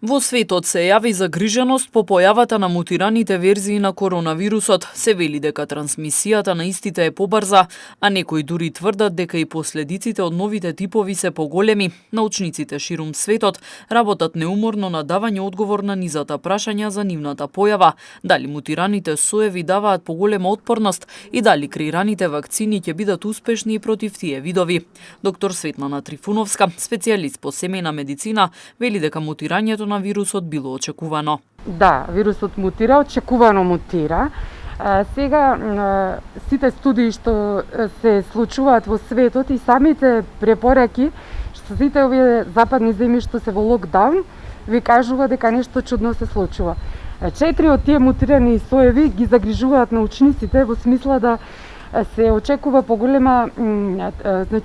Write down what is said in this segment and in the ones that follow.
Во светот се јави загриженост по појавата на мутираните верзии на коронавирусот. Се вели дека трансмисијата на истите е побрза, а некои дури тврдат дека и последиците од новите типови се поголеми. Научниците ширум светот работат неуморно на давање одговор на низата прашања за нивната појава, дали мутираните соеви даваат поголема отпорност и дали креираните вакцини ќе бидат успешни и против тие видови. Доктор Светлана Трифуновска, специјалист по семејна медицина, вели дека мутирањето на вирусот било очекувано. Да, вирусот мутира, очекувано мутира. Сега сите студии што се случуваат во светот и самите препораки што сите овие западни земји што се во локдаун ви кажува дека нешто чудно се случува. 4 од тие мутирани соеви ги загрижуваат научниците во смисла да се очекува поголема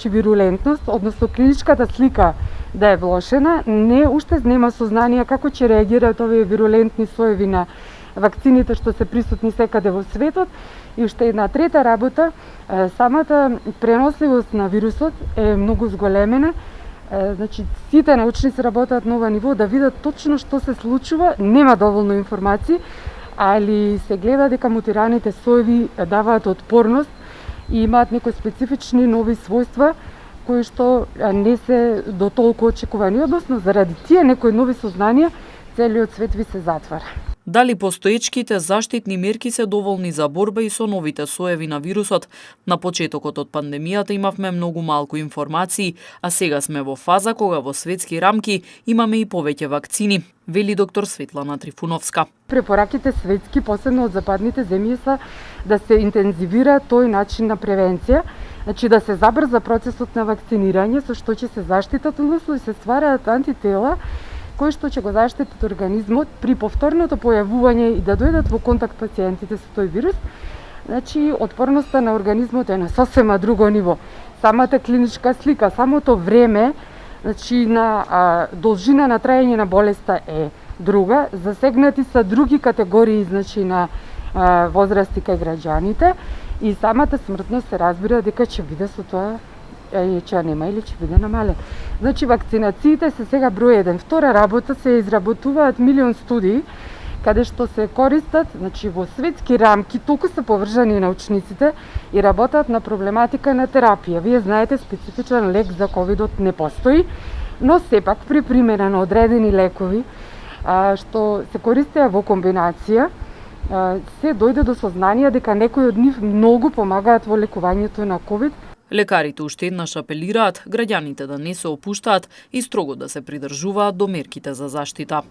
вирулентност, односно клиничката слика да е влошена. Уште нема сознание како ќе реагираат овие вирулентни соеви на вакцините што се присутни секаде во светот. И уште една трета работа, самата преносливост на вирусот е многу зголемена. Сите научници работат на ова ниво да видат точно што се случува, нема доволно информации, али се гледа дека мутираните соеви даваат отпорност и имаат некои специфични нови својства кои што не се до толку очекувани. Односно, заради тие некои нови сознанија, целиот свет ви се затвара. Дали постоечките заштитни мерки се доволни за борба и со новите соеви на вирусот? На почетокот од пандемијата имавме многу малку информации, а сега сме во фаза кога во светски рамки имаме и повеќе вакцини, вели доктор Светлана Трифуновска. Препораките светски, посебно од западните земји, се да се интензивира тој начин на превенција, да се забрза процесот на вакцинирање, со што ќе се заштитат, односно се ствараат антитела кои што ќе го заштитат организмот при повторното појавување и да дојдат во контакт пациентите со тој вирус. Отпорноста на организмот е на сосема друго ниво. Самата клиничка слика, самото време, на должина на траење на болеста е друга. Засегнати се други категории, на возрасти кај граѓаните и самата смртност се разбира дека ќе биде со тоа ќе нема или ќе биде намален. Вакцинациите се сега број 1. Втора работа, се изработуваат милион студии каде што се користат, во светски рамки, толку се поврзани научниците и работат на проблематика на терапија. Вие знаете, специфичен лек за ковидот не постои, но сепак при примена на одредени лекови што се користеа во комбинација, се дојде до сознание дека некои од нив многу помагаат во лекувањето на ковид. Лекарите уште еднаш апелираат граѓаните да не се опуштаат и строго да се придржуваат до мерките за заштита.